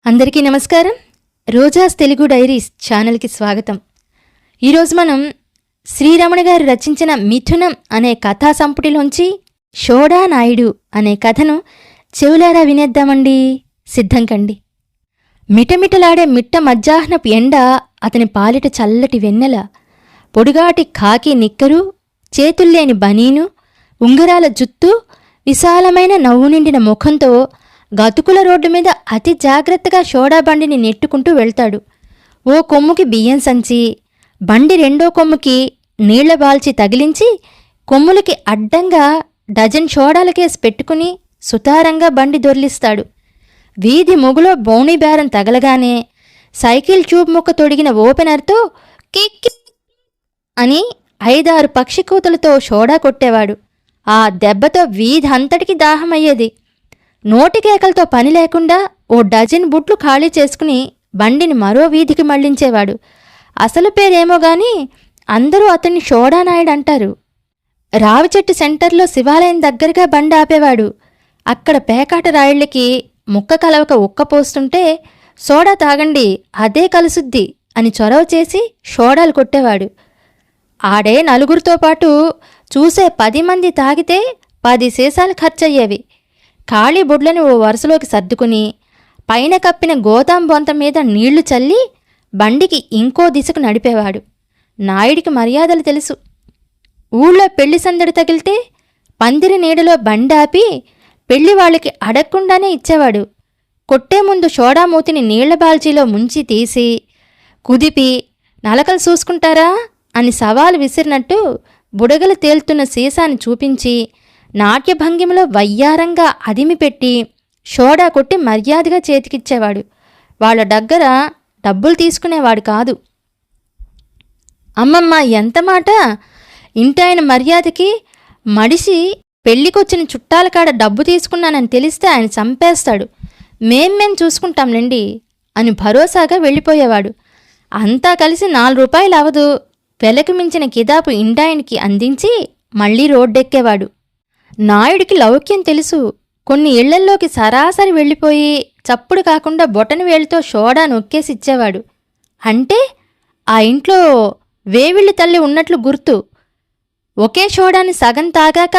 అందరికీ నమస్కారం. రోజాస్ తెలుగు డైరీస్ ఛానల్కి స్వాగతం. ఈరోజు మనం శ్రీరమణ గారు రచించిన మిథునం అనే కథా సంపుటిలోంచి షోడా నాయుడు అనే కథను చెవులారా వినేద్దామండి. సిద్ధం కండి. మిటమిటలాడే మిట్ట మధ్యాహ్నపు ఎండ అతని పాలిట చల్లటి వెన్నెల. పొడుగాటి ఖాకీ నిక్కరు, చేతుల్లేని బనీను, ఉంగరాల జుత్తు, విశాలమైన నవ్వు నిండిన ముఖంతో గతుకుల రోడ్డు మీద అతి జాగ్రత్తగా షోడా బండిని నెట్టుకుంటూ వెళ్తాడు. ఓ కొమ్ముకి బియ్యం సంచి, బండి రెండో కొమ్ముకి నీళ్ల బాల్చి తగిలించి కొమ్ములకి అడ్డంగా డజన్ షోడాలకేసి పెట్టుకుని సుతారంగా బండి దొర్లిస్తాడు. వీధి ముగులో బోణి బేరం తగలగానే సైకిల్ ట్యూబ్ ముక్క తొడిగిన ఓపెనర్తో కిక్ అని 5-6 పక్షికూతలతో షోడా కొట్టేవాడు. ఆ దెబ్బతో వీధి అంతటికి దాహమయ్యేది. నోటికేకలతో పని లేకుండా ఓ డజన్ బుట్లు ఖాళీ చేసుకుని బండిని మరో వీధికి మళ్లించేవాడు. అసలు పేరేమో గాని అందరూ అతన్ని షోడానాయుడు అంటారు. రావిచెట్టు సెంటర్లో శివాలయం దగ్గరగా బండి ఆపేవాడు. అక్కడ పేకాట రాయిళ్ళకి ముక్క కలవక ఉక్కపోస్తుంటే సోడా తాగండి, అదే కలుసుద్ది అని చొరవ చేసి షోడాలు కొట్టేవాడు. ఆడే నలుగురితో పాటు చూసే 10 మంది తాగితే 10 సీసాలు ఖర్చయ్యేవి. ఖాళీ బుడ్లను ఓ వరుసలోకి సర్దుకుని పైన కప్పిన గోదాం బొంత మీద నీళ్లు చల్లి బండికి ఇంకో దిశకు నడిపేవాడు. నాయుడికి మర్యాదలు తెలుసు. ఊళ్ళో పెళ్లి సందడి తగిలితే పందిరి నీడలో బండి ఆపి పెళ్లి వాళ్ళకి అడగకుండానే ఇచ్చేవాడు. కొట్టే ముందు షోడా మూతిని నీళ్ల బాల్చీలో ముంచి తీసి కుదిపి నలకలు చూసుకుంటారా అని సవాలు విసిరినట్టు బుడగలు తేలుతున్న సీసాని చూపించి నాట్యభంగిమలో వయ్యారంగా అదిమిపెట్టి షోడా కొట్టి మర్యాదగా చేతికిచ్చేవాడు. వాళ్ళ దగ్గర డబ్బులు తీసుకునేవాడు కాదు. అమ్మమ్మ ఎంత మాట! ఇంటాయన మర్యాదకి మడిసి పెళ్లికొచ్చిన చుట్టాల కాడ డబ్బు తీసుకున్నానని తెలిస్తే ఆయన చంపేస్తాడు. మేం చూసుకుంటాంలేండి అని భరోసాగా వెళ్ళిపోయేవాడు. అంతా కలిసి 4 రూపాయలు అవదు. వెలకు మించిన కిదాపు ఇంటాయనికి అందించి మళ్లీ రోడ్డెక్కేవాడు. నాయుడికి లౌక్యం తెలుసు. కొన్ని ఇళ్లల్లోకి సరాసరి వెళ్ళిపోయి చప్పుడు కాకుండా బొటని వేలితో షోడా నొక్కేసిచ్చేవాడు. అంటే ఆ ఇంట్లో వేవిళ్ళి తల్లి ఉన్నట్లు గుర్తు. ఒకే షోడాని సగం తాగాక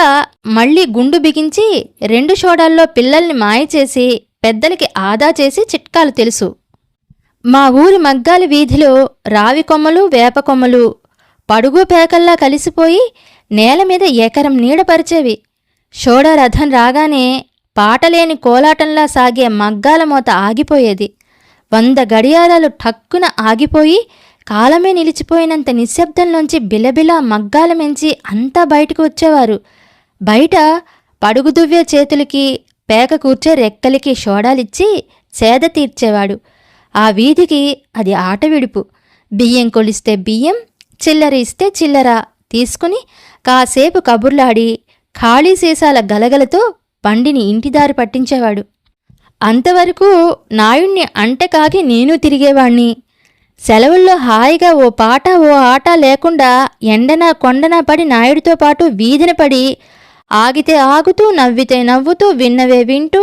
మళ్లీ గుండు బిగించి 2 షోడాల్లో పిల్లల్ని మాయచేసి పెద్దలకి ఆదా చేసి చిట్కాలు తెలుసు. మా ఊరి మగ్గాలి వీధిలో రావి కొమ్మలు, వేప కొమ్మలు పడుగు పేకల్లా కలిసిపోయి నేల మీద ఎకరం నీడపరిచేవి. షోడా రథం రాగానే పాటలేని కోలాటంలా సాగే మగ్గాల మోత ఆగిపోయేది. 100 గడియారాలు ఠక్కున ఆగిపోయి కాలమే నిలిచిపోయినంత నిశ్శబ్దంలోంచి బిలబిలా మగ్గాల మెంచి అంతా బయటకు వచ్చేవారు. బయట పడుగు దువ్వే చేతులకి, పేక కూర్చే రెక్కలికి షోడాలిచ్చి సేద తీర్చేవాడు. ఆ వీధికి అది ఆట విడుపు. బియ్యం కొలిస్తే బియ్యం, చిల్లర ఇస్తే చిల్లర తీసుకుని కాసేపు కబుర్లాడి ఖాళీ సీసాల గలగలతో బండిని ఇంటిదారి పట్టించేవాడు. అంతవరకు నాయుణ్ణి అంటకాగి నేను తిరిగేవాణ్ణి. సెలవుల్లో హాయిగా ఓ పాట ఓ ఆట లేకుండా ఎండనా కొండనా పడి నాయుడితో పాటు వీధిన పడి ఆగితే ఆగుతూ, నవ్వితే నవ్వుతూ, విన్నవే వింటూ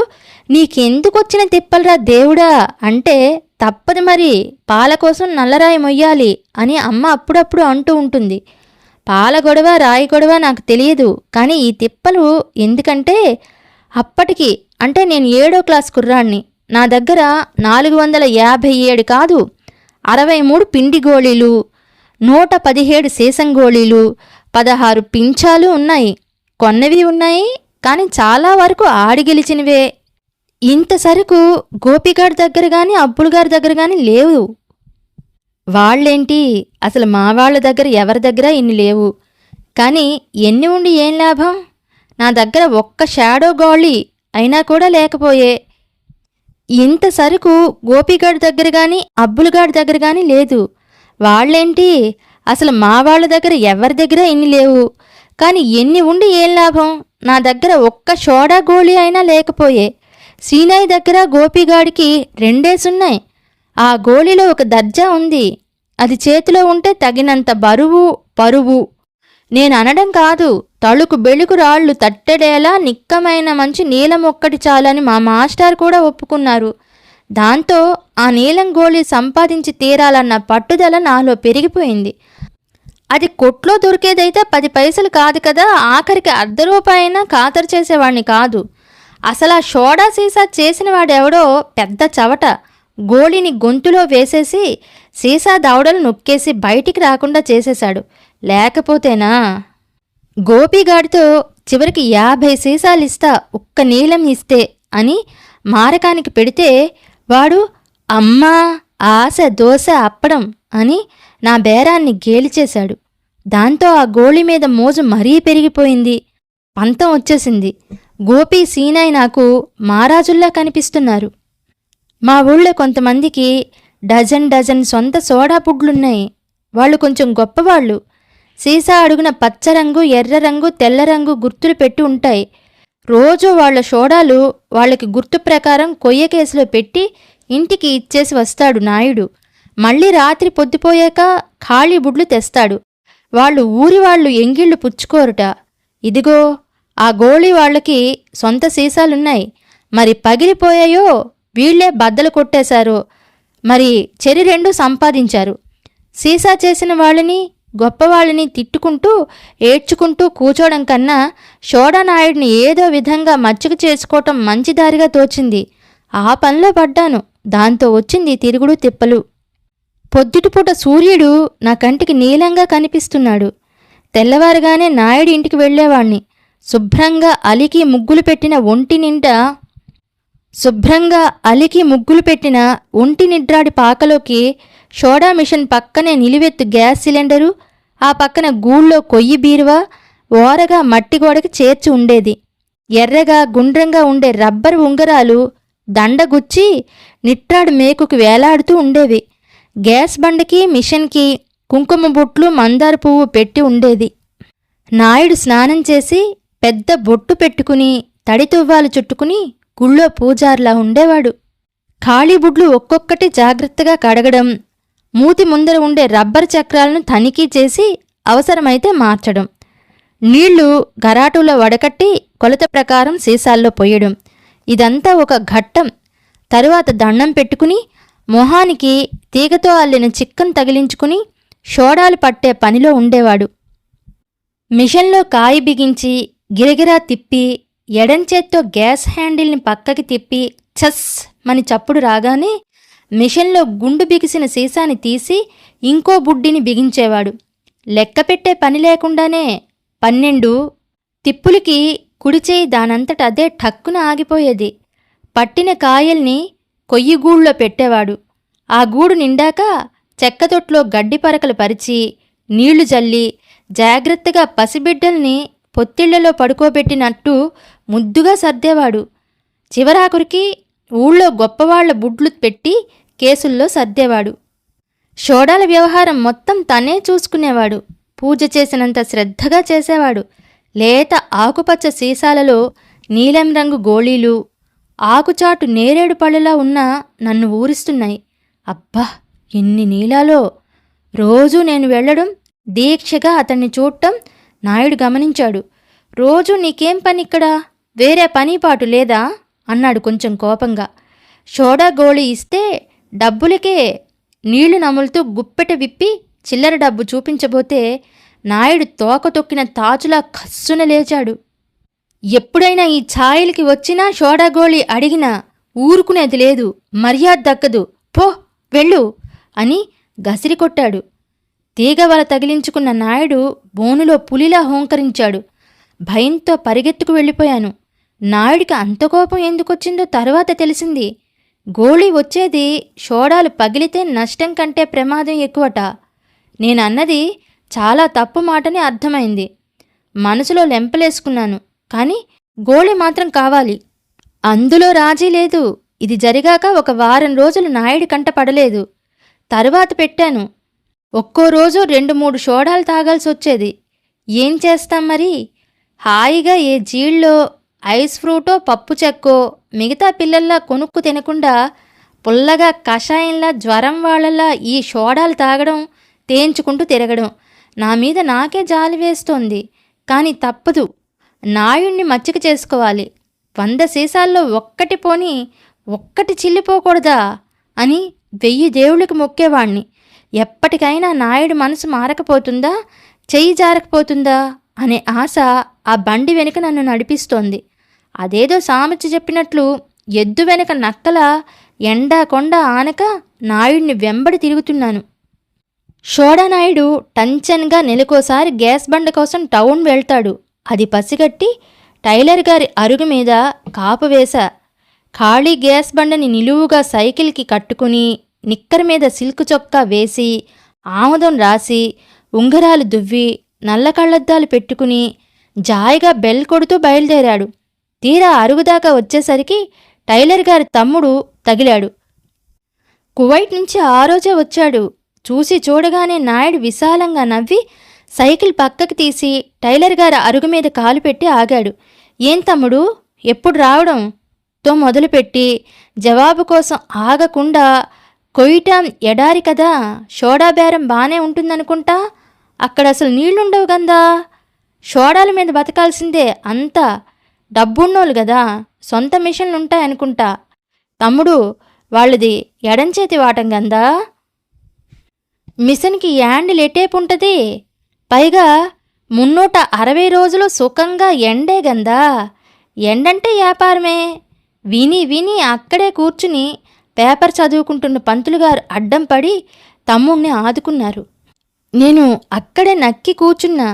నీకెందుకొచ్చిన తిప్పలరా దేవుడా అంటే తప్పదు మరి, పాల కోసం నల్లరాయి మొయ్యాలి అని అమ్మ అప్పుడప్పుడు అంటూ ఉంటుంది. పాల గొడవ రాయి గొడవ నాకు తెలియదు, కానీ ఈ తిప్పలు ఎందుకంటే అప్పటికి అంటే నేను 7వ క్లాస్ కుర్రాణ్ణి. నా దగ్గర 457 కాదు 63 పిండి గోళీలు, 117 సీసం గోళీలు, 16 పింఛాలు ఉన్నాయి. కొన్నవి ఉన్నాయి, కానీ చాలా వరకు ఆడి గెలిచినవే. ఇంత సరుకు గోపిగాడి దగ్గర గాని అబ్బులుగారి దగ్గర గాని లేవు. వాళ్ళేంటి, అసలు మా వాళ్ళ దగ్గర ఎవరి దగ్గర ఇన్ని లేవు. కానీ ఎన్ని ఉండి ఏం లాభం? నా దగ్గర ఒక్క షాడో గోళీ అయినా కూడా లేకపోయే. ఇంత సరుకు గోపిగాడి దగ్గర గాని అబ్బులుగాడి దగ్గర గాని లేదు. వాళ్ళేంటి, అసలు మా వాళ్ళ దగ్గర ఎవరి దగ్గర ఇన్ని లేవు. కానీ ఎన్ని ఉండి ఏం లాభం? నా దగ్గర ఒక్క షోడా గోళీ అయినా లేకపోయే. సీనాయి దగ్గర గోపిగాడికి 2 ఆ గోళీలో ఒక దర్జా ఉంది. అది చేతిలో ఉంటే తగినంత బరువు పరువు. నేను అనడం కాదు, తళుకు బెళుకు రాళ్లు తట్టెడేలా నిక్కమైన మంచి నీలం ఒక్కటి చాలని మా మాస్టర్ కూడా ఒప్పుకున్నారు. దాంతో ఆ నీలం గోళీ సంపాదించి తీరాలన్న పట్టుదల నాలో పెరిగిపోయింది. అది కొట్లో దొరికేదైతే 10 పైసలు కాదు కదా, ఆఖరికి ₹1 ఖాతరు చేసేవాణ్ణి కాదు. అసలు ఆ సోడా సీసా చేసిన వాడెవడో పెద్ద చవట గోళీని గొంతులో వేసేసి సీసా దవడలు నొక్కేసి బయటికి రాకుండా చేసేశాడు. లేకపోతేనా గోపిగాడితో చివరికి 50 సీసాలిస్తా ఒక్క నీలం ఇస్తే అని మారకానికి పెడితే వాడు అమ్మా ఆశ దోశ అప్పడం అని నా బేరాన్ని గేలిచేశాడు. దాంతో ఆ గోళీ మీద మోజు మరీ పెరిగిపోయింది. పంతం వచ్చేసింది. గోపి సీనాయ్ నాకు మహారాజుల్లా కనిపిస్తున్నారు. మా ఊళ్ళో కొంతమందికి డజన్ సొంత సోడా పుడ్లున్నాయి. వాళ్ళు కొంచెం గొప్పవాళ్ళు. సీసా అడుగున పచ్చరంగు, ఎర్ర రంగు, తెల్ల రంగు గుర్తులు పెట్టి ఉంటాయి. రోజూ వాళ్ల సోడాలు వాళ్ళకి గుర్తు ప్రకారం కొయ్య కేసులో పెట్టి ఇంటికి ఇచ్చేసి వస్తాడు నాయుడు. మళ్ళీ రాత్రి పొద్దుపోయాక ఖాళీ బుడ్లు తెస్తాడు. వాళ్ళు ఊరివాళ్లు ఎంగిళ్లు పుచ్చుకోరుట. ఇదిగో ఆ గోళీ వాళ్లకి సొంత సీసాలున్నాయి. మరి పగిలిపోయాయో వీళ్లే బద్దలు కొట్టేశారో మరి చెరి 2 సంపాదించారు. సీసా చేసిన వాళ్ళని గొప్పవాళ్ళని తిట్టుకుంటూ ఏడ్చుకుంటూ కూచోడం కన్నా సోడా నాయుడిని ఏదో విధంగా మచ్చిక చేసుకోవటం మంచిదారిగా తోచింది. ఆ పనిలో పడ్డాను. దాంతో వచ్చింది తిరుగుడు తిప్పలు. పొద్దుటిపూట సూర్యుడు నా కంటికి నీలంగా కనిపిస్తున్నాడు. తెల్లవారుగానే నాయుడు ఇంటికి వెళ్లేవాణ్ణి. శుభ్రంగా అలికి ముగ్గులు పెట్టిన ఒంటి నిడ్రాడి పాకలోకి సోడా మిషన్ పక్కనే నిలువెత్తు గ్యాస్ సిలిండరు, ఆ పక్కన గూళ్ళో కొయ్యి బీరువా ఓరగా మట్టి గోడకి చేర్చి ఉండేది. ఎర్రగా గుండ్రంగా ఉండే రబ్బరు ఉంగరాలు దండగుచ్చి నిట్రాడు మేకుకు వేలాడుతూ ఉండేవి. గ్యాస్ బండకి మిషన్కి కుంకుమ బొట్లు మందార పువ్వు పెట్టి ఉండేది. నాయుడు స్నానం చేసి పెద్ద బొట్టు పెట్టుకుని తడి తువ్వాలు చుట్టుకుని గుళ్ళో పూజార్లా ఉండేవాడు. ఖాళీ బుడ్లు ఒక్కొక్కటి జాగ్రత్తగా కడగడం, మూతి ముందర ఉండే రబ్బరు చక్రాలను తనిఖీ చేసి అవసరమైతే మార్చడం, నీళ్లు గరాటులో వడకట్టి కొలత ప్రకారం సీసాల్లో పొయ్యడం, ఇదంతా ఒక ఘట్టం. తరువాత దండం పెట్టుకుని మొహానికి తీగతో అల్లిన చిక్కను తగిలించుకుని సోడాలు పట్టే పనిలో ఉండేవాడు. మిషన్లో కాయి బిగించి గిరగిరా తిప్పి ఎడంచేత్తో గ్యాస్ హ్యాండిల్ని పక్కకి తిప్పి ఛస్ మని చప్పుడు రాగానే మిషన్లో గుండు బిగిసిన సీసాని తీసి ఇంకో బుడ్డిని బిగించేవాడు. లెక్క పెట్టే పని లేకుండానే 12 తిప్పులకి కుడిచేయి దానంతట అదే ఠక్కున ఆగిపోయేది. పట్టిన కాయల్ని కొయ్యిగూళ్ళో పెట్టేవాడు. ఆ గూడు నిండాక చెక్కతొట్లో గడ్డి పరకలు పరిచి నీళ్లు జల్లి జాగ్రత్తగా పసిబిడ్డల్ని పొత్తిళ్లలో పడుకోబెట్టినట్టు ముద్దుగా సర్దేవాడు. చివరాకురికి ఊళ్ళో గొప్పవాళ్ల బుడ్లు పెట్టి కేసుల్లో సర్దేవాడు. సోడాల వ్యవహారం మొత్తం తనే చూసుకునేవాడు. పూజ చేసినంత శ్రద్ధగా చేసేవాడు. లేత ఆకుపచ్చ సీసాలలో నీలం రంగు గోళీలు ఆకుచాటు నేరేడు పళ్ళలా ఉన్నా నన్ను ఊరిస్తున్నాయి. అబ్బా ఎన్ని నీలాలో! రోజూ నేను వెళ్లడం, దీక్షగా అతన్ని చూడటం నాయుడు గమనించాడు. రోజూ నీకేం పనిక్కడ, వేరే పనిపాటు లేదా అన్నాడు కొంచెం కోపంగా. సోడా గోళీ ఇస్తే డబ్బులకే నీళ్లు నములుతూ గుప్పెట విప్పి చిల్లర డబ్బు చూపించబోతే నాయుడు తోక తొక్కిన తాచులా ఖస్సున లేచాడు. ఎప్పుడైనా ఈ ఛాయలకి వచ్చినా సోడా గోళీ అడిగినా ఊరుకునేది లేదు, మర్యాద దక్కదు, పో వెళ్ళు అని గసిరి కొట్టాడు. తీగవల తగిలించుకున్న నాయుడు బోనులో పులిలా హోంకరించాడు. భయంతో పరిగెత్తుకు వెళ్ళిపోయాను. నాయుడికి అంత కోపం ఎందుకొచ్చిందో తరువాత తెలిసింది. గోళీ వచ్చేది సోడాలు పగిలితే నష్టం కంటే ప్రమాదం ఎక్కువట. నేనన్నది చాలా తప్పు మాటని అర్థమైంది. మనసులో లెంపలేసుకున్నాను. కానీ గోళీ మాత్రం కావాలి, అందులో రాజీ లేదు. ఇది జరిగాక ఒక వారం రోజులు నాయుడి కంట పడలేదు. తరువాత పెట్టాను. ఒక్కో రోజు 2-3 సోడాలు తాగాల్సొచ్చేది. ఏం చేస్తాం మరి? హాయిగా ఏ జీళ్ళో ఐస్ ఫ్రూటో పప్పు చెక్కో మిగతా పిల్లల్లా కొనుక్కు తినకుండా పుల్లగా కషాయంలా జ్వరం వాళ్ళలా ఈ సోడాలు తాగడం, తేంచుకుంటూ తిరగడం నా మీద నాకే జాలి వేస్తోంది. కానీ తప్పదు, నాయుణ్ణి మచ్చిక చేసుకోవాలి. 100 సీసాల్లో ఒక్కటి పోని ఒక్కటి చిల్లిపోకూడదా అని 1000 దేవుళ్ళకి మొక్కేవాణ్ణి. ఎప్పటికైనా నాయుడు మనసు మారకపోతుందా, చెయ్యి జారకపోతుందా అనే ఆశ ఆ బండి వెనుక నన్ను నడిపిస్తోంది. అదేదో సామెత చెప్పినట్లు ఎద్దు వెనుక నక్కల ఎండా కొండ ఆనక నాయుడిని వెంబడి తిరుగుతున్నాను. షోడానాయుడు టంచన్గా నెలకోసారి గ్యాస్ బండ కోసం టౌన్ వెళ్తాడు. అది పసిగట్టి టైలర్ గారి అరుగు మీద కాపు వేశా. ఖాళీ గ్యాస్ బండని నిలువుగా సైకిల్కి కట్టుకుని, నిక్కర్ మీద సిల్క్ చొక్కా వేసి, ఆముదం రాసి, ఉంగరాలు దువ్వి, నల్ల కళ్ళద్దాలు పెట్టుకుని జాయిగా బెల్ కొడుతూ బయలుదేరాడు. తీరా అరుగుదాకా వచ్చేసరికి టైలర్ గారి తమ్ముడు తగిలాడు. కువైట్ నుంచి ఆ రోజే వచ్చాడు. చూసి చూడగానే నాయుడు విశాలంగా నవ్వి సైకిల్ పక్కకి తీసి టైలర్ గారి అరుగు మీద కాలు పెట్టి ఆగాడు. ఏం తమ్ముడు, ఎప్పుడు రావడం తో మొదలుపెట్టి జవాబు కోసం ఆగకుండా, కొయ్యటం ఎడారి కదా, సోడా బేరం బానే ఉంటుందనుకుంటా, అక్కడ అసలు నీళ్లుండవు గందా, సోడాల మీద బతకాల్సిందే, అంతా డబ్బున్నోళ్ళు కదా, సొంత మిషన్లుంటాయనుకుంటా. తమ్ముడు, వాళ్ళది ఎడంచేతి వాటం గందా, మిషన్కి యాండిల్ ఎటేపుంటది, పైగా 360 రోజులు సుఖంగా ఎండే గందా, ఎండంటే వ్యాపారమే. విని విని అక్కడే కూర్చుని పేపర్ చదువుకుంటున్న పంతులుగారు అడ్డం పడి తమ్ముణ్ణి ఆదుకున్నారు. నేను అక్కడే నక్కి కూర్చున్నా.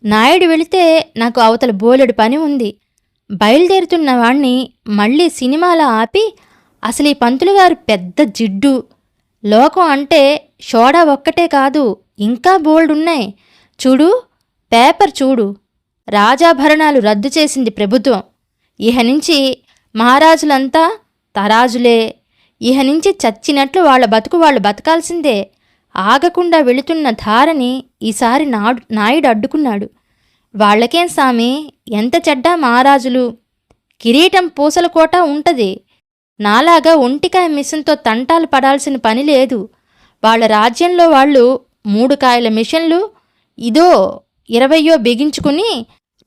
నాయుడు వెళితే నాకు అవతల బోలెడు పని ఉంది. బయలుదేరుతున్న వాణ్ణి మళ్ళీ సినిమాలా ఆపి, అసలు ఈ పంతులుగారు పెద్ద జిడ్డు, లోకం అంటే సోడా ఒక్కటే కాదు, ఇంకా బోల్డున్నాయి, చూడు పేపర్ చూడు, రాజాభరణాలు రద్దు చేసింది ప్రభుత్వం, ఇహ నుంచి మహారాజులంతా తరాజులే, ఇహ నుంచి చచ్చినట్లు వాళ్ళ బతుకు వాళ్ళు బతకాల్సిందే. ఆగకుండా వెళుతున్న ధారని ఈసారి నాయుడు అడ్డుకున్నాడు. వాళ్లకేం సామి, ఎంత చెడ్డా మహారాజులు, కిరీటం పూసల కోట ఉంటది, నాలాగా ఒంటికాయ మిషన్తో తంటాలు పడాల్సిన పని లేదు. వాళ్ళ రాజ్యంలో వాళ్ళు 3 కాయల మిషన్లు ఇదో 20 బిగించుకుని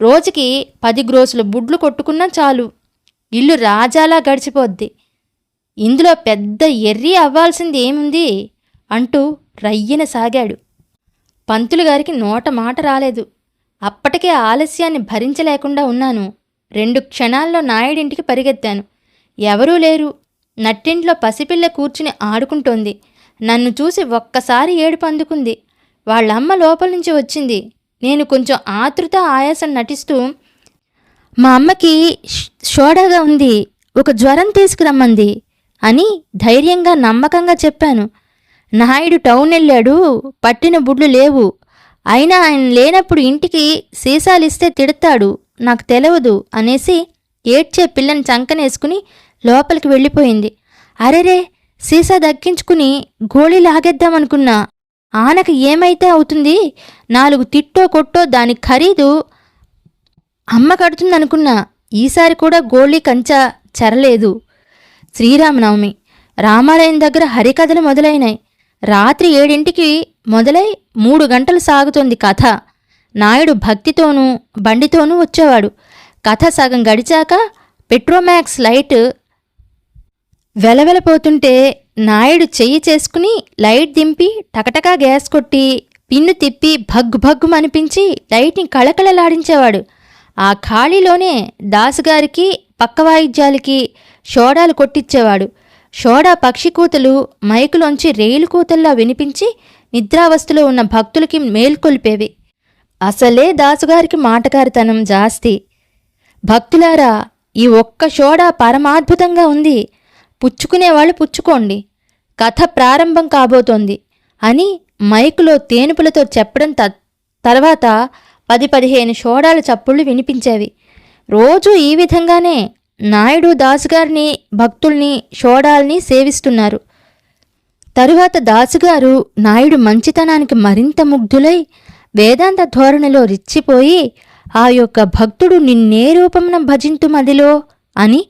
రోజుకి 10 గ్రోసుల బుడ్లు కొట్టుకున్నా చాలు, ఇల్లు రాజాలా గడిచిపోద్ది. ఇందులో పెద్ద ఎర్రి అవ్వాల్సింది ఏముంది అంటూ రయ్యన సాగాడు. పంతులుగారికి నోట మాట రాలేదు. అప్పటికే ఆలస్యాన్ని భరించలేకుండా ఉన్నాను. 2 క్షణాల్లో నాయుడింటికి పరిగెత్తాను. ఎవరూ లేరు. నట్టింట్లో పసిపిల్ల కూర్చుని ఆడుకుంటోంది. నన్ను చూసి ఒక్కసారి ఏడుపు అందుకుంది. వాళ్ళమ్మ లోపల నుంచి వచ్చింది. నేను కొంచెం ఆతృత ఆయాసం నటిస్తూ, మా అమ్మకి షోడాగా ఉంది, ఒక జ్వరం తీసుకురమ్మంది అని ధైర్యంగా నమ్మకంగా చెప్పాను. నాయుడు టౌన్ వెళ్ళాడు, పట్టిన బుడ్లు లేవు, అయినా ఆయన లేనప్పుడు ఇంటికి సీసాలిస్తే తిడతాడు, నాకు తెలవదు అనేసి ఏడ్చే పిల్లని చంకనేసుకుని లోపలికి వెళ్ళిపోయింది. అరెరే, సీసా దక్కించుకుని గోళీ లాగేద్దామనుకున్నా. ఆనకు ఏమైతే అవుతుంది, 4 తిట్టో కొట్టో దాని ఖరీదు అమ్మ కడుతుందనుకున్నా. ఈసారి కూడా గోళీ కంచా చెరలేదు. శ్రీరామనవమి. రామాలయం దగ్గర హరికథలు మొదలైనాయి. రాత్రి 7ంటికి మొదలై 3 గంటలు సాగుతోంది కథ. నాయుడు భక్తితోనూ బండితోనూ వచ్చేవాడు. కథ సగం గడిచాక పెట్రోమాక్స్ లైట్ వెలవెలపోతుంటే నాయుడు చెయ్యి చేసుకుని లైట్ దింపి టకటకా గ్యాస్ కొట్టి పిన్ను తిప్పి భగ్గు భగ్గుమనిపించి లైట్ని కళకళలాడించేవాడు. ఆ ఖాళీలోనే దాసుగారికి పక్క వాయిద్యాలకి షోడాలు కొట్టించేవాడు. షోడా పక్షి కూతలు మైకులోంచి రైలు కూతల్లా వినిపించి నిద్రావస్థలో ఉన్న భక్తులకి మేల్కొల్పేవి. అసలే దాసుగారికి మాటకారితనం జాస్తి. భక్తులారా, ఈ ఒక్క షోడా పరమాద్భుతంగా ఉంది, పుచ్చుకునేవాళ్ళు పుచ్చుకోండి, కథ ప్రారంభం కాబోతోంది అని మైకులో తేనుపులతో చెప్పడం తర్వాత 10-15 షోడాల చప్పుళ్ళు వినిపించేవి. రోజూ ఈ విధంగానే నాయుడు దాసుగారిని, భక్తుల్ని, షోడాల్ని సేవిస్తున్నారు. తరువాత దాసుగారు నాయుడు మంచితనానికి మరింత ముగ్ధులై వేదాంత ధోరణిలో రిచ్చిపోయి, ఆ యొక్క భక్తుడు నిన్నే రూపమున భజింతుమదిలో అని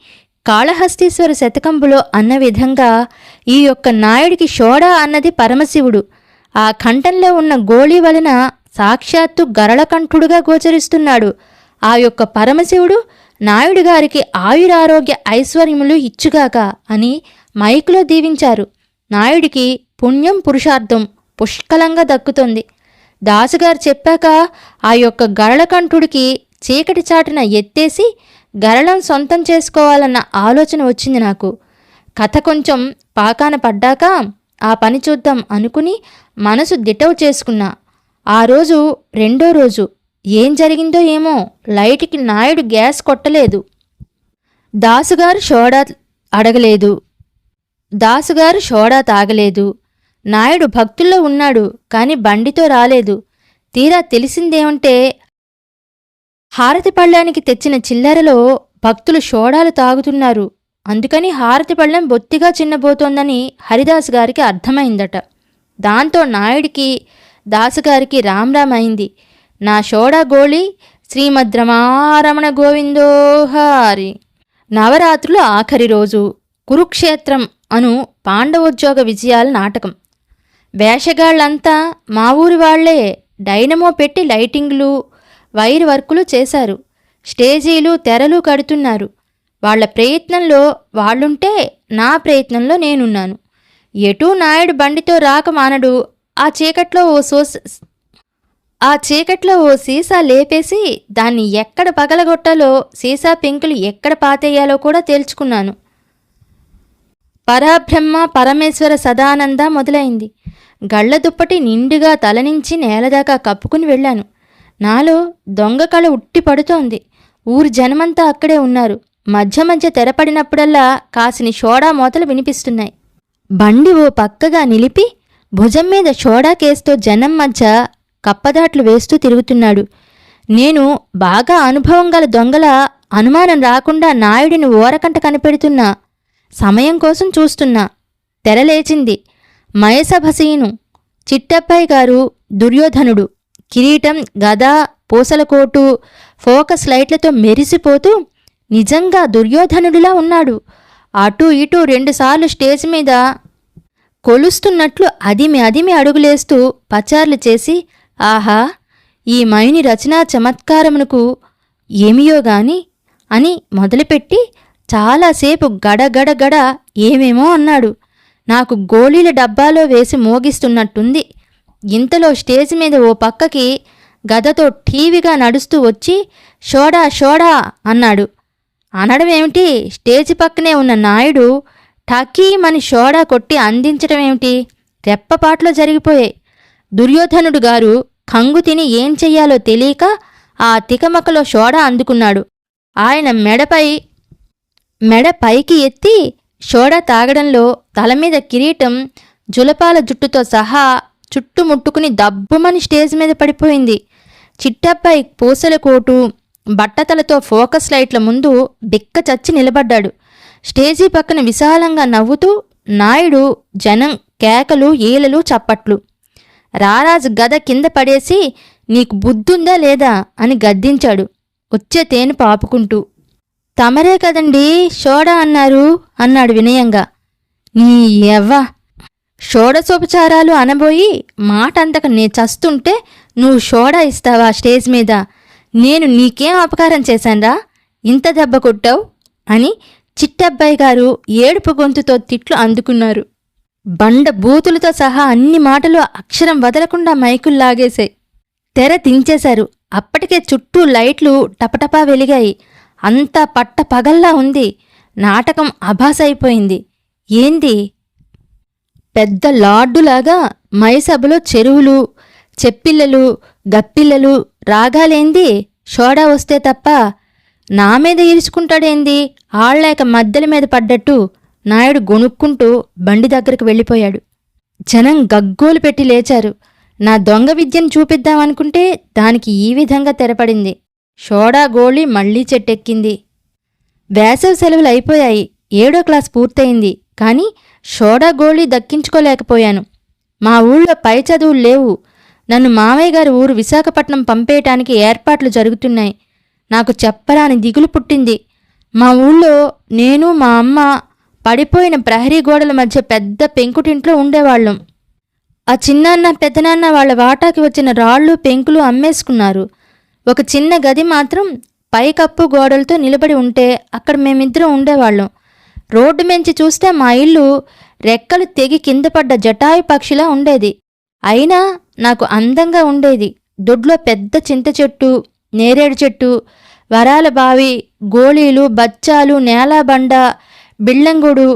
కాళహస్తీశ్వర శతకంబులో అన్న విధంగా ఈ యొక్క నాయుడికి షోడా అన్నది పరమశివుడు. ఆ కంఠంలో ఉన్న గోళీ వలన సాక్షాత్తు గరళకంఠుడుగా గోచరిస్తున్నాడు. ఆ యొక్క పరమశివుడు నాయుడు గారికి ఆయురారోగ్య ఐశ్వర్యములు ఇచ్చుగాక అని మైకులో దీవించారు. నాయుడికి పుణ్యం పురుషార్థం పుష్కలంగా దక్కుతుంది. దాసుగారు చెప్పాక ఆ యొక్క గరళకంఠుడికి చీకటి చాటున ఎత్తేసి గరళం సొంతం చేసుకోవాలన్న ఆలోచన వచ్చింది నాకు. కథ కొంచెం పాకాన పడ్డాక ఆ పని చూద్దాం అనుకుని మనసు దిటవు చేసుకున్నా. ఆ రోజు రెండో రోజు ఏం జరిగిందో ఏమో, లైట్కి నాయుడు గ్యాస్ కొట్టలేదు. దాసుగారు సోడా తాగలేదు. నాయుడు భక్తుల్లో ఉన్నాడు, కాని బండితో రాలేదు. తీరా తెలిసిందేమంటే హారతి పళ్ళానికి తెచ్చిన చిల్లరలో భక్తులు సోడాలు తాగుతున్నారు. అందుకని హారతి పళ్ళెం బొత్తిగా చిన్నబోతోందని హరిదాసు గారికి అర్థమైందట. దాంతో నాయుడికి దాసుగారికి రామ్రామ్ అయింది. నా సోడా గోళీ శ్రీమద్రమారమణ గోవిందోహారి. నవరాత్రులు ఆఖరి రోజు. కురుక్షేత్రం అను పాండవోద్యోగ విజయాల నాటకం. వేషగాళ్లంతా మా ఊరి వాళ్లే. డైనమో పెట్టి లైటింగ్లు, వైర్ వర్కులు చేశారు. స్టేజీలు, తెరలు కడుతున్నారు. వాళ్ల ప్రయత్నంలో వాళ్ళుంటే నా ప్రయత్నంలో నేనున్నాను. ఎటూ నాయుడు బండితో రాక మానడు. ఆ చీకట్లో ఓ సీసా లేపేసి దాన్ని ఎక్కడ పగలగొట్టాలో, సీసా పెంకులు ఎక్కడ పాతేయాలో కూడా తేల్చుకున్నాను. పరబ్రహ్మ పరమేశ్వర సదానంద మొదలైంది. గళ్ల దుప్పటి నిండుగా తలనించి నేలదాకా కప్పుకుని వెళ్ళాను. నాలో దొంగ కళ ఉట్టి పడుతోంది. ఊరు జనమంతా అక్కడే ఉన్నారు. మధ్య మధ్య తెరపడినప్పుడల్లా కాసిని సోడా మోతలు వినిపిస్తున్నాయి. బండి ఓ పక్కగా నిలిపి భుజం మీద సోడా కేస్తో జనం మధ్య కప్పదాట్లు వేస్తూ తిరుగుతున్నాడు. నేను బాగా అనుభవం గల దొంగల అనుమానం రాకుండా నాయుడిని ఓరకంట కనిపెడుతున్నా. సమయం కోసం చూస్తున్నా. తెరలేచింది. మయసభసీను, చిట్టబ్బాయి గారు, దుర్యోధనుడు, కిరీటం, గద, పూసలకోటు, ఫోకస్ లైట్లతో మెరిసిపోతూ నిజంగా దుర్యోధనుడిలా ఉన్నాడు. అటూ ఇటూ 2 సార్లు స్టేజ్ మీద కొలుస్తున్నట్లు అదిమి అడుగులేస్తూ పచార్లు చేసి, ఆహా, ఈ మైని రచనా చమత్కారమునకు ఏమియోగాని అని మొదలుపెట్టి చాలాసేపు గడగడగడ ఏమేమో అన్నాడు. నాకు గోళీల డబ్బాలో వేసి మోగిస్తున్నట్టుంది. ఇంతలో స్టేజ్ మీద ఓ పక్కకి గదతో ఠీవిగా నడుస్తూ వచ్చి షోడా షోడా అన్నాడు. అనడమేమిటి, స్టేజి పక్కనే ఉన్న నాయుడు ఠకీమని షోడా కొట్టి అందించటమేమిటి, రెప్పపాట్లో జరిగిపోయాయి. దుర్యోధనుడు గారు కంగు తిని ఏం చెయ్యాలో తెలియక ఆ తికమకలో షోడా అందుకున్నాడు. ఆయన మెడ పైకి ఎత్తి సోడా తాగడంలో తలమీద కిరీటం జులపాల జుట్టుతో సహా చుట్టుముట్టుకుని దబ్బుమని స్టేజ్ మీద పడిపోయింది. చిట్టబ్బాయి పూసల కోటు, బట్టతలతో ఫోకస్ లైట్ల ముందు బిక్క చచ్చి నిలబడ్డాడు. స్టేజీ పక్కన విశాలంగా నవ్వుతూ నాయుడు, జనం కేకలు, ఈలలు, చప్పట్లు. రారాజు గద కింద పడేసి నీకు బుద్ధుందా లేదా అని గద్దించాడు వచ్చే తేనె పాపుకుంటూ. తమరే కదండి సోడా అన్నాడు వినయంగా. నీ యవ్వ, షోడసోపచారాలు అనబోయి మాట అంతక నే చస్తుంటే నువ్వు సోడా ఇస్తావా స్టేజ్ మీద? నేను నీకేం అపకారం చేశాన్రా, ఇంత దెబ్బ కొట్టావు అని చిట్టబ్బాయి గారు ఏడుపు గొంతుతో తిట్లు అందుకున్నారు. బండ బూతులతో సహా అన్ని మాటలు అక్షరం వదలకుండా మైకుల్లాగేశాయి. తెర దించేశారు. అప్పటికే చుట్టూ లైట్లు టపటపా వెలిగాయి. అంతా పట్ట పగల్లా ఉంది. నాటకం అభాసైపోయింది. ఏంది, పెద్ద లాడ్డులాగా మైసభలో చెరువులు, చెప్పిల్లలు, గప్పిల్లలు, రాగాలేంది సోడా వస్తే తప్ప? నా మీద ఇరుచుకుంటాడేంది ఆళ్లేక మద్దెల మీద పడ్డట్టు? నాయుడు గొణుక్కుంటూ బండి దగ్గరకు వెళ్ళిపోయాడు. జనం గగ్గోలు పెట్టి లేచారు. నా దొంగ విద్యను చూపిద్దామనుకుంటే దానికి ఈ విధంగా తెరపడింది. సోడా గోళీ మళ్లీ చెట్టెక్కింది. వేసవి సెలవులు అయిపోయాయి. 7వ క్లాస్ పూర్తయింది. కానీ సోడా గోళీ దక్కించుకోలేకపోయాను. మా ఊళ్ళో పై చదువులు లేవు. నన్ను మామయ్య గారి ఊరు విశాఖపట్నం పంపేయటానికి ఏర్పాట్లు జరుగుతున్నాయి. నాకు చెప్పరాని దిగులు పుట్టింది. మా ఊళ్ళో నేను, మా అమ్మ పడిపోయిన ప్రహరీ గోడల మధ్య పెద్ద పెంకుటింట్లో ఉండేవాళ్ళం. ఆ చిన్నాన్న పెద్దనాన్న వాళ్ల వాటాకి వచ్చిన రాళ్ళు, పెంకులు అమ్మేసుకున్నారు. ఒక చిన్న గది మాత్రం పైకప్పు గోడలతో నిలబడి ఉంటే అక్కడ మేమిద్దరం ఉండేవాళ్ళం. రోడ్డు మెంచి చూస్తే మా ఇల్లు రెక్కలు తెగి కింద పడ్డ జటాయు పక్షిలా ఉండేది. అయినా నాకు అందంగా ఉండేది. దొడ్లో పెద్ద చింత చెట్టు, నేరేడు చెట్టు, వరాల బావి, గోళీలు, బచ్చాలు, నేలాబండ, బిళ్ళంగుడు,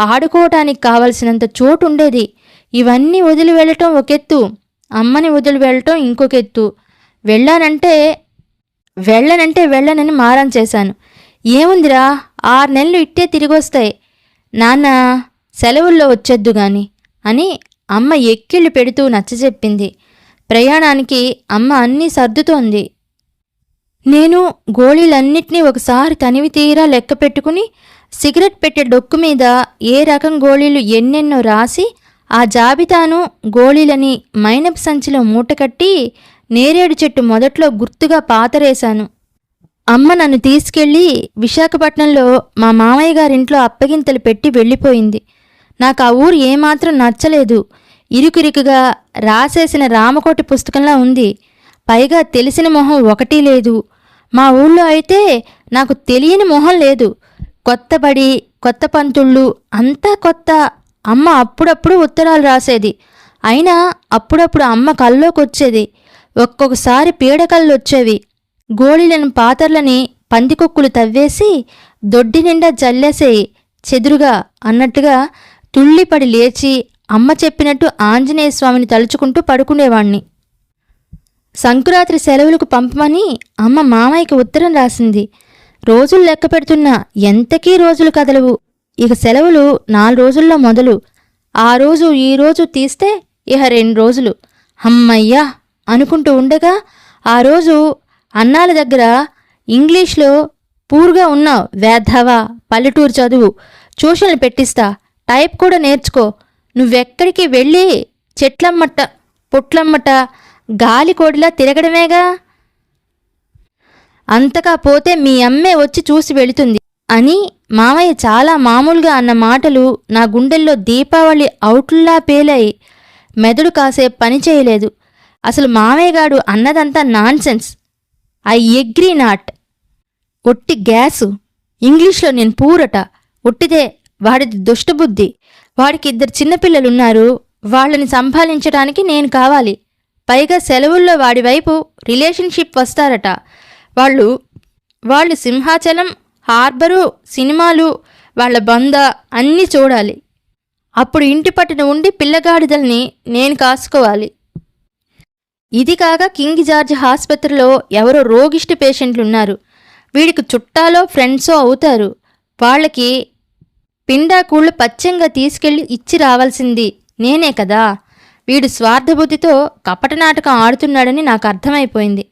ఆడుకోవటానికి కావలసినంత చోటు ఉండేది. ఇవన్నీ వదిలి వెళ్ళటం ఒకెత్తు, అమ్మని వదిలి వెళ్ళటం ఇంకొకెత్తు. వెళ్ళనని మారం చేశాను. ఏముందిరా, 6 నెలలు ఇట్టే తిరిగొస్తాయి, నాన్న సెలవుల్లో వచ్చేద్దు గాని అని అమ్మ ఎక్కిళ్ళు పెడుతూ నచ్చజెప్పింది. ప్రయాణానికి అమ్మ అన్నీ సర్దుతోంది. నేను గోళీలన్నిటినీ ఒకసారి తనివి తీరా లెక్క పెట్టుకుని సిగరెట్ పెట్టే డొక్కు మీద ఏ రకం గోళీలు ఎన్నెన్నో రాసి ఆ జాబితాను గోళీలని మైనపు సంచిలో మూటకట్టి నేరేడు చెట్టు మొదట్లో గుర్తుగా పాతరేశాను. అమ్మ నన్ను తీసుకెళ్ళి విశాఖపట్నంలో మా మామయ్య గారింట్లో అప్పగింతలు పెట్టి వెళ్ళిపోయింది. నాకు ఆ ఊరు ఏమాత్రం నచ్చలేదు. ఇరుకిరుకుగా రాసేసిన రామకోటి పుస్తకంలా ఉంది. పైగా తెలిసిన మొహం ఒకటి లేదు. మా ఊళ్ళో అయితే నాకు తెలియని మొహం లేదు. కొత్త బడి, కొత్త పంతుళ్ళు, అంతా కొత్త. అమ్మ అప్పుడప్పుడు ఉత్తరాలు రాసేది. అయినా అప్పుడప్పుడు అమ్మ కల్లోకొచ్చేది. ఒక్కొక్కసారి పీడకళ్ళు వచ్చేవి. గోళీలను పాతర్లని పందికొక్కులు తవ్వేసి దొడ్డి నిండా జల్లేసేయి చెదురుగా అన్నట్టుగా తుళ్ళిపడి లేచి అమ్మ చెప్పినట్టు ఆంజనేయ స్వామిని తలుచుకుంటూ పడుకునేవాణ్ణి. సంకురాత్రి సెలవులకు పంపమని అమ్మ మామయ్యకి ఉత్తరం రాసింది. రోజులు లెక్క పెడుతున్నా ఎంతకీ రోజులు కదలవు. ఇక సెలవులు 4 రోజుల్లో మొదలు. ఆ రోజు ఈ రోజు తీస్తే ఇహ 2 రోజులు. అమ్మయ్యా అనుకుంటూ ఉండగా ఆ రోజు అన్నాల దగ్గర ఇంగ్లీష్లో పూర్గా ఉన్నావు వేధవా, పల్లెటూరు చదువు, ట్యూషన్లు పెట్టిస్తా, టైప్ కూడా నేర్చుకో, నువ్వెక్కడికి వెళ్ళి చెట్లమ్మట పుట్లమ్మట గాలికోడిలా తిరగడమేగా, అంతకా పోతే మీ అమ్మే వచ్చి చూసి వెళుతుంది అని మామయ్య చాలా మామూలుగా అన్న మాటలు నా గుండెల్లో దీపావళి అవుట్లా పేలాయి. మెదడు కాసేపు పని చేయలేదు. అసలు మామయ్యగాడు అన్నదంతా నాన్సెన్స్. I agree not. ఒట్టి గ్యాసు. ఇంగ్లీష్లో నేను పూరట. ఒట్టిదే. వాడిది దుష్టబుద్ధి. వాడికి 2 చిన్నపిల్లలున్నారు. వాళ్ళని సంభాళించడానికి నేను కావాలి. పైగా సెలవుల్లో వాడి వైపు రిలేషన్షిప్ వస్తారట. వాళ్ళు సింహాచలం, హార్బరు, సినిమాలు, వాళ్ళ బంద అన్నీ చూడాలి. అప్పుడు ఇంటి పట్టున ఉండి పిల్లగాడిదల్ని నేను కాసుకోవాలి. ఇది కాక కింగ్ జార్జ్ ఆసుపత్రిలో ఎవరో రోగిష్టి పేషెంట్లున్నారు. వీడికి చుట్టాలో ఫ్రెండ్సో అవుతారు. వాళ్ళకి పిండాకూళ్ళు పచ్చంగా తీసుకెళ్ళి ఇచ్చి రావాల్సింది నేనే కదా. వీడు స్వార్థబుద్ధితో కపట నాటకం ఆడుతున్నాడని నాకు అర్థమైపోయింది.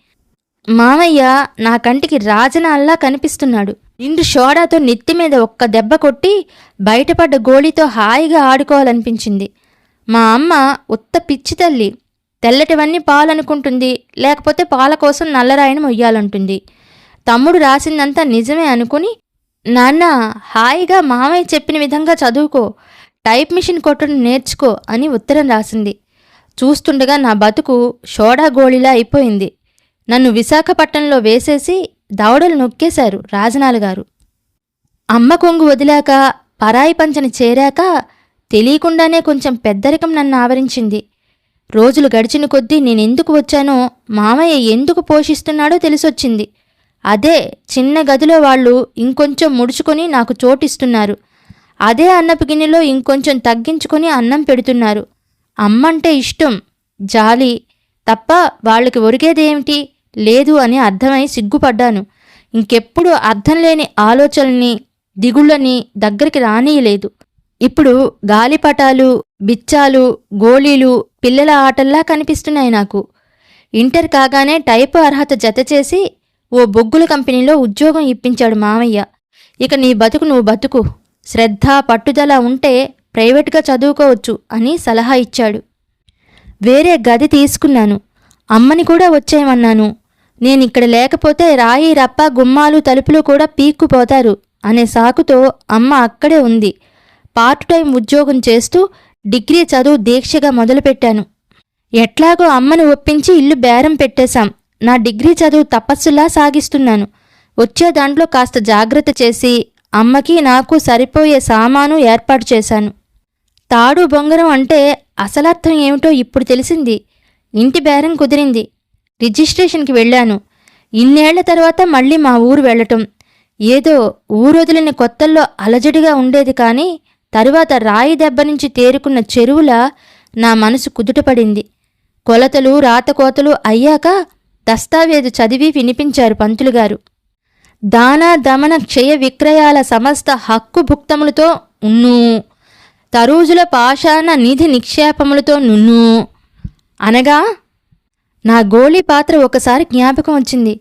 మామయ్య నా కంటికి రాజనాల్లా కనిపిస్తున్నాడు. నిండు షోడాతో నెత్తి మీద ఒక్క దెబ్బ కొట్టి బయటపడ్డ గోళీతో హాయిగా ఆడుకోవాలనిపించింది. మా అమ్మ ఉత్త పిచ్చి తల్లి. తెల్లటివన్నీ పాలనుకుంటుంది, లేకపోతే పాల కోసం నల్లరాయిని మొయ్యాలంటుంది. తమ్ముడు రాసిందంతా నిజమే అనుకుని, నాన్న హాయిగా మామయ్య చెప్పిన విధంగా చదువుకో, టైప్ మిషన్ కొట్టడం నేర్చుకో అని ఉత్తరం రాసింది. చూస్తుండగా నా బతుకు షోడా గోళీలా అయిపోయింది. నన్ను విశాఖపట్నంలో వేసేసి దవడలు నొక్కేశారు రాజనాలుగారు. అమ్మ కొంగు వదిలాక పరాయి పంచని చేరాక తెలియకుండానే కొంచెం పెద్దరికం నన్ను ఆవరించింది. రోజులు గడిచిన కొద్దీ నేనెందుకు వచ్చానో, మామయ్య ఎందుకు పోషిస్తున్నాడో తెలిసొచ్చింది. అదే చిన్న గదిలో వాళ్ళు ఇంకొంచెం ముడుచుకొని నాకు చోటిస్తున్నారు. అదే అన్నపు గిన్నెలో ఇంకొంచెం తగ్గించుకొని అన్నం పెడుతున్నారు. అమ్మంటే ఇష్టం, జాలి తప్ప వాళ్ళకి ఒరిగేదేమిటి లేదు అని అర్థమై సిగ్గుపడ్డాను. ఇంకెప్పుడు అర్థం లేని ఆలోచనల్ని, దిగుళ్ళని దగ్గరికి రానీయలేదు. ఇప్పుడు గాలిపటాలు, బిచ్చాలు, గోళీలు పిల్లల ఆటల్లా కనిపిస్తున్నాయి నాకు. ఇంటర్ కాగానే టైపు అర్హత జతచేసి ఓ బొగ్గుల కంపెనీలో ఉద్యోగం ఇప్పించాడు మామయ్య. ఇక నీ బతుకు నువ్వు బతుకు, శ్రద్ధ పట్టుదల ఉంటే ప్రైవేట్గా చదువుకోవచ్చు అని సలహా ఇచ్చాడు. వేరే గది తీసుకున్నాను. అమ్మని కూడా వచ్చేయమన్నాను. నేనిక్కడ లేకపోతే రాయి రప్ప గుమ్మాలు తలుపులు కూడా పీక్కుపోతారు అనే సాకుతో అమ్మ అక్కడే ఉంది. పార్ట్ టైం ఉద్యోగం చేస్తూ డిగ్రీ చదువు దీక్షగా మొదలుపెట్టాను. ఎట్లాగో అమ్మను ఒప్పించి ఇల్లు బేరం పెట్టేశాం. నా డిగ్రీ చదువు తపస్సులా సాగిస్తున్నాను. వచ్చే దాంట్లో కాస్త జాగ్రత్త చేసి అమ్మకి నాకు సరిపోయే సామాను ఏర్పాటు చేశాను. తాడు బొంగరం అంటే అసలర్థం ఏమిటో ఇప్పుడు తెలిసింది. ఇంటి బేరం కుదిరింది. రిజిస్ట్రేషన్కి వెళ్ళాను. ఇన్నేళ్ల తర్వాత మళ్ళీ మా ఊరు వెళ్ళటం ఏదో ఊరొదిలిన కొత్తల్లో అలజడిగా ఉండేది. కానీ తరువాత రాయి దెబ్బ నుంచి తేరుకున్న చెరువులా నా మనసు కుదుటపడింది. కొలతలు రాతకోతలు అయ్యాక దస్తావేజు చదివి వినిపించారు పంతులుగారు. దాన దమన క్షయ విక్రయాల సమస్త హక్కు భుక్తములతో ఉన్నూ, తరూజుల పాషాణ నిధి నిక్షేపములతో నున్నూ అనగా నా గోళీ పాత్ర ఒకసారి జ్ఞాపకం వచ్చింది.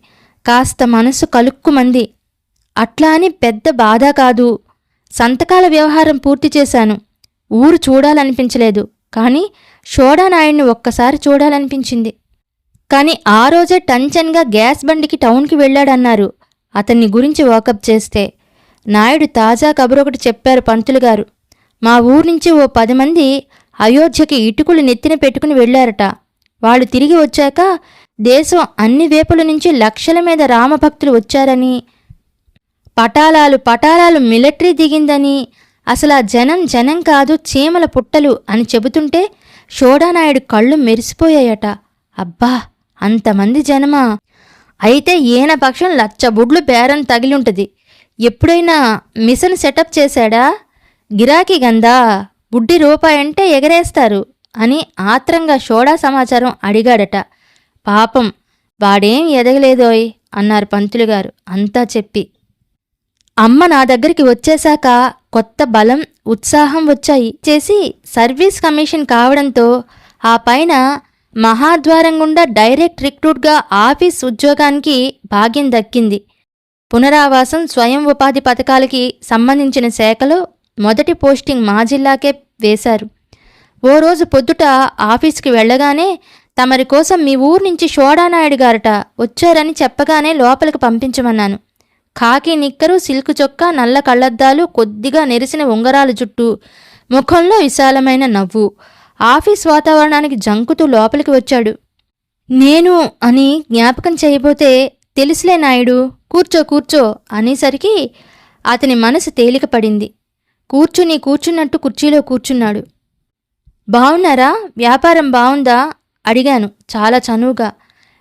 కాస్త మనసు కలుక్కుమంది. అట్లా అని పెద్ద బాధ కాదు. సంతకాల వ్యవహారం పూర్తి చేశాను. ఊరు చూడాలనిపించలేదు. కానీ షోడానాయుడిని ఒక్కసారి చూడాలనిపించింది. కానీ ఆ రోజే టంచన్గా గ్యాస్ బండికి టౌన్కి వెళ్ళాడన్నారు. అతన్ని గురించి వాకప్ చేస్తే నాయుడు తాజా కబురొకటి చెప్పారు పంతులుగారు. మా ఊరు నుంచి ఓ 10 మంది అయోధ్యకి ఇటుకులు నెత్తిన పెట్టుకుని వెళ్లారట. వాళ్ళు తిరిగి వచ్చాక దేశం అన్ని వేపుల నుంచి లక్షల మీద రామభక్తులు వచ్చారని, పటాలాలు మిలిటరీ దిగిందని, అసలు ఆ జనం జనం కాదు చీమల పుట్టలు అని చెబుతుంటే షోడానాయుడు కళ్ళు మెరిసిపోయాయట. అబ్బా, అంతమంది జనమా! అయితే ఈయన పక్షం 1,00,000 బుడ్లు బేరం తగిలుంటది. ఎప్పుడైనా మిషన్ సెటప్ చేశాడా? గిరాకీ గందా, బుడ్డి రూపాయంటే ఎగరేస్తారు అని ఆత్రంగా షోడా సమాచారం అడిగాడట. పాపం వాడేం ఎదగలేదోయ్ అన్నారు పంతులుగారు అంతా చెప్పి. అమ్మ నా దగ్గరికి వచ్చేశాక కొత్త బలం ఉత్సాహం వచ్చాయి. చేసి సర్వీస్ కమిషన్ కావడంతో ఆ పైన మహాద్వారం గుండా డైరెక్ట్ రిక్రూట్గా ఆఫీస్ ఉద్యోగానికి భాగ్యం దక్కింది. పునరావాసం స్వయం ఉపాధి పథకాలకి సంబంధించిన శాఖలో మొదటి పోస్టింగ్ మా జిల్లాకే వేశారు. ఓ రోజు పొద్దుట ఆఫీసుకి వెళ్ళగానే తమరి కోసం మీ ఊరు నుంచి షోడానాయుడు గారట వచ్చారని చెప్పగానే లోపలికి పంపించమన్నాను. ఖాకీ నిక్కరు, సిల్కు చొక్కా, నల్ల కళ్ళద్దాలు, కొద్దిగా నెరిసిన ఉంగరాల జుట్టు, ముఖంలో విశాలమైన నవ్వు. ఆఫీస్ వాతావరణానికి జంకుతూ లోపలికి వచ్చాడు. నేను అని జ్ఞాపకం చేయబోతే తెలుసులే నాయుడు, కూర్చో కూర్చో అనేసరికి అతని మనసు తేలికపడింది. కూర్చున్నట్టు కుర్చీలో కూర్చున్నాడు. బావున్నారా? వ్యాపారం బావుందా? అడిగాను చాలా చనువుగా.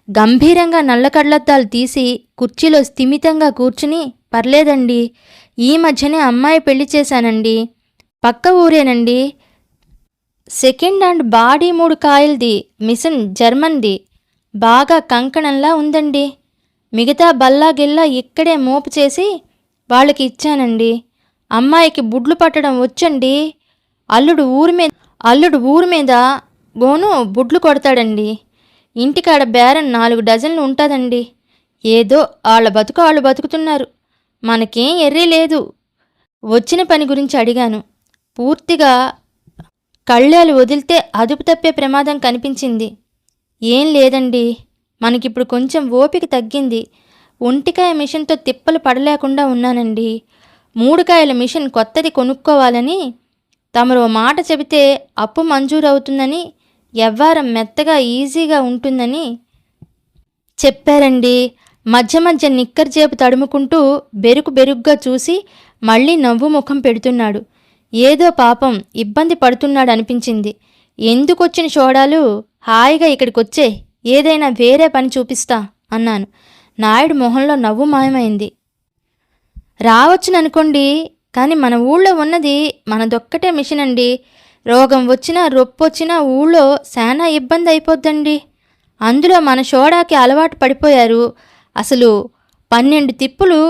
గంభీరంగా నల్ల కళ్ళద్దాలు తీసి కుర్చీలో స్థిమితంగా కూర్చుని, పర్లేదండి, ఈ మధ్యనే అమ్మాయి పెళ్లి చేశానండి. పక్క ఊరేనండి. సెకండ్ హ్యాండ్ బాడీ 3 కాయలది, మిషన్ జర్మన్ది. బాగా కంకణంలా ఉందండి. మిగతా బల్లా గిల్లా ఇక్కడే మోపు చేసి వాళ్ళకి ఇచ్చానండి. అమ్మాయికి బుడ్లు పట్టడం వచ్చండి. అల్లుడు ఊరి మీద గోను బుడ్లు కొడతాడండి. ఇంటికాడ బేరం 4 డజన్లు ఉంటుందండి. ఏదో వాళ్ళ బతుకు వాళ్ళు బతుకుతున్నారు. మనకేం ఎర్రీ లేదు. వచ్చిన పని గురించి అడిగాను. పూర్తిగా కళ్ళేలు వదిలితే అదుపు తప్పే ప్రమాదం కనిపించింది. ఏం లేదండి, మనకిప్పుడు కొంచెం ఓపిక తగ్గింది. ఒంటికాయ మిషన్తో తిప్పలు పడలేకుండా ఉన్నానండి. 3 కాయల మిషన్ కొత్తది కొనుక్కోవాలని, తమరో మాట చెబితే అప్పు మంజూరవుతుందని, వ్యవహారం మెత్తగా ఈజీగా ఉంటుందని చెప్పారండి. మధ్య మధ్య నిక్కర్ జేబు తడుముకుంటూ బెరుగ్గా చూసి మళ్ళీ నవ్వు ముఖం పెడుతున్నాడు. ఏదో పాపం ఇబ్బంది పడుతున్నాడు అనిపించింది. ఎందుకొచ్చిన షోడాలు, హాయిగా ఇక్కడికొచ్చే, ఏదైనా వేరే పని చూపిస్తా అన్నాను. నాయుడు మొహంలో నవ్వు మాయమైంది. రావచ్చుననుకోండి, కానీ మన ఊళ్ళో ఉన్నది మనదొక్కటే మిషన్ అండి. రోగం వచ్చినా రొప్పొచ్చినా ఊళ్ళో శానా ఇబ్బంది అయిపోద్దండి. అందులో మన షోడాకి అలవాటు పడిపోయారు. అసలు 12 తిప్పులు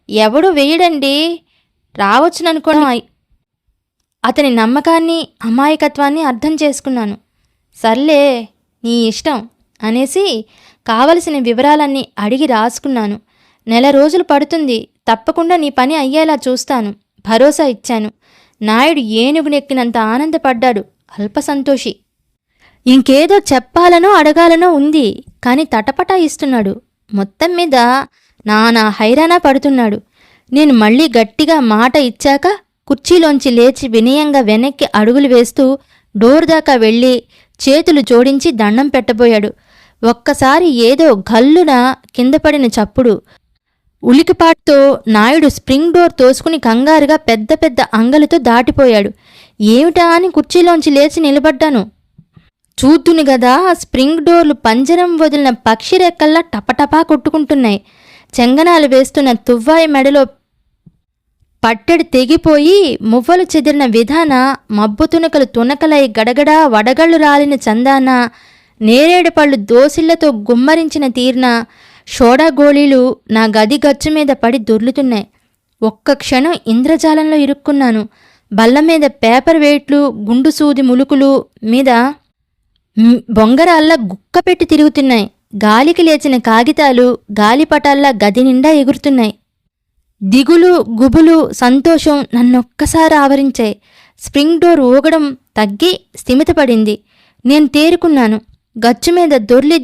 ఎవడు వేయడండి. రావచ్చుననుకోండి. అతని నమ్మకాన్ని అమాయకత్వాన్ని అర్థం చేసుకున్నాను. సర్లే, నీ ఇష్టం అనేసి కావలసిన వివరాలన్నీ అడిగి రాసుకున్నాను. 1 రోజులు పడుతుంది, తప్పకుండా నీ పని అయ్యేలా చూస్తాను భరోసా ఇచ్చాను. నాయుడు ఏనుగునెక్కినంత ఆనందపడ్డాడు. అల్పసంతోషి. ఇంకేదో చెప్పాలనో అడగాలనో ఉంది, కానీ తటపటా ఇస్తున్నాడు. మొత్తం మీద నానా హైరానా పడుతున్నాడు. నేను మళ్ళీ గట్టిగా మాట ఇచ్చాక కుర్చీలోంచి లేచి వినయంగా వెనక్కి అడుగులు వేస్తూ డోర్ దాకా వెళ్ళి చేతులు జోడించి దండం పెట్టబోయాడు. ఒక్కసారి ఏదో గల్లున కిందపడిన చప్పుడు, ఉలికిపాటుతో నాయుడు స్ప్రింగ్ డోర్ తోసుకుని కంగారుగా పెద్ద పెద్ద అంగలతో దాటిపోయాడు. ఏమిటా అని కుర్చీలోంచి లేచి నిలబడ్డాను. చూద్దుని గదా, స్ప్రింగ్ డోర్లు పంజరం వదిలిన పక్షి రెక్కల్లా టపటపా కొట్టుకుంటున్నాయి. చెంగనాలు వేస్తున్న తువ్వాయి మెడలో పట్టెడు తెగిపోయి మువ్వలు చెదిరిన విధాన, మబ్బు తునకలు తునకలై గడగడా వడగళ్ళు రాలిన చందాన, నేరేడు పళ్ళు దోసిళ్లతో గుమ్మరించిన తీర్న షోడా గోళీలు నా గది గచ్చు మీద పడి దొర్లుతున్నాయి. ఒక్క క్షణం ఇంద్రజాలంలో ఇరుక్కున్నాను. బల్ల మీద పేపర్ వెయిట్లు, గుండు సూది ములుకులు మీద బొంగరాల్లా గుక్క పెట్టి తిరుగుతున్నాయి. గాలికి లేచిన కాగితాలు గాలిపటాల్లా గది నిండా ఎగురుతున్నాయి. దిగులు, గుబులు, సంతోషం నన్నొక్కసారి ఆవరించాయి. స్ప్రింగ్ డోర్ ఊగడం తగ్గి స్థిమితపడింది. నేను తేరుకున్నాను. గచ్చు మీద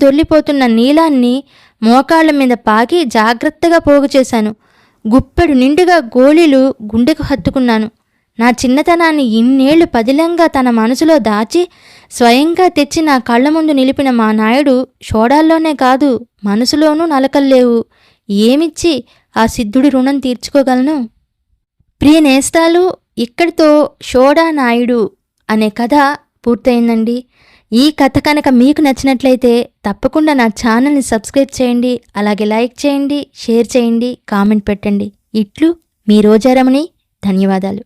దొర్లిపోతున్న నీలాన్ని మోకాళ్ల మీద పాకి జాగ్రత్తగా పోగు చేశాను. గుప్పెడు నిండుగా గోళీలు గుండెకు హత్తుకున్నాను. నా చిన్నతనాన్ని ఇన్నేళ్లు పదిలంగా తన మనసులో దాచి స్వయంగా తెచ్చి నా కళ్ల ముందు నిలిపిన మా నాయుడు షోడాల్లోనే కాదు, మనసులోనూ నలకల్లేవు. ఏమిచ్చి ఆ సిద్ధుడి రుణం తీర్చుకోగలను? ప్రియ నేస్తాలు, ఇక్కడితో షోడా నాయుడు అనే కథ పూర్తయిందండి. ఈ కథ కనుక మీకు నచ్చినట్లయితే తప్పకుండా నా ఛానల్ని సబ్స్క్రైబ్ చేయండి. అలాగే లైక్ చేయండి, షేర్ చేయండి, కామెంట్ పెట్టండి. ఇట్లు మీ రోజారమణి. ధన్యవాదాలు.